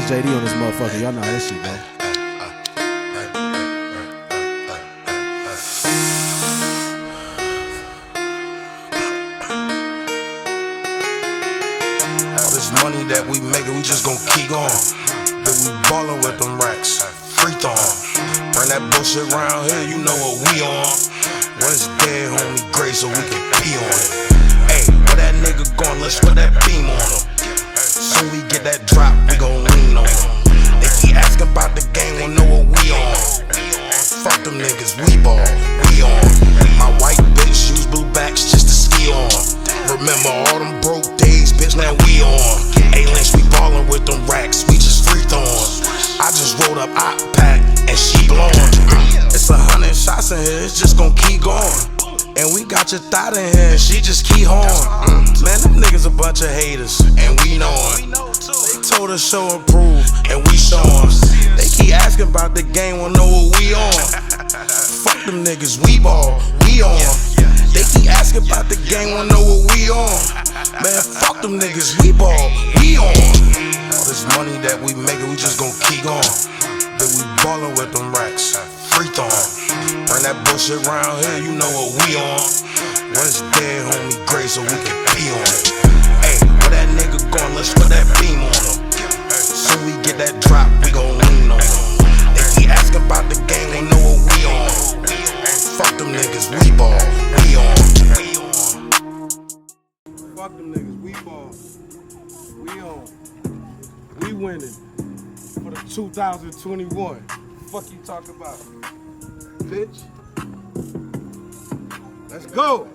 it's JD on this motherfucker. Y'all know how this shit go. All this money that we making, we just gon' keep going. Then we ballin' with them racks, free throwin'. Bring that bullshit around here, you know what we on. When it's dead, homie, gray, so we can pee on it. Hey, where that nigga going? Let's put that beam on him. Soon we get that drop, we gon' lean on him. They keep asking about the game, won't know what we on. Fuck them niggas, we ball, we on. My white bitch use blue backs just to ski on. Remember all them broke days, bitch, now we on. A-Lynch, we ballin' with them racks, we just free throwin'. I just rolled up pack and she blowin'. It's 100 shots in here, it's just gon' keep going. And we got your thought in here, and she just keep on. Man, them niggas a bunch of haters, and we know it. They told us show and prove, and we showin'. They keep asking about the game, won't know what we on. Fuck them niggas, we ball, we on. They keep asking about the game, won't know what we on. Man, fuck them niggas, we ball, we on. All this money that we making, we just gon' keep on. Then we ballin' with them racks, free throwin'. Bring that bullshit around here, you know what we on. When it's dead, homie, gray, so we can pee on it. Hey, where that nigga going? Let's put that beam on him. Soon we get that drop, we gon' lean on him. They keep asking about the game, they know what we on. Fuck them niggas, we ball, we on. Fuck them niggas, we ball, we on. We winning for the 2021. Fuck you talk about, bitch. Let's go.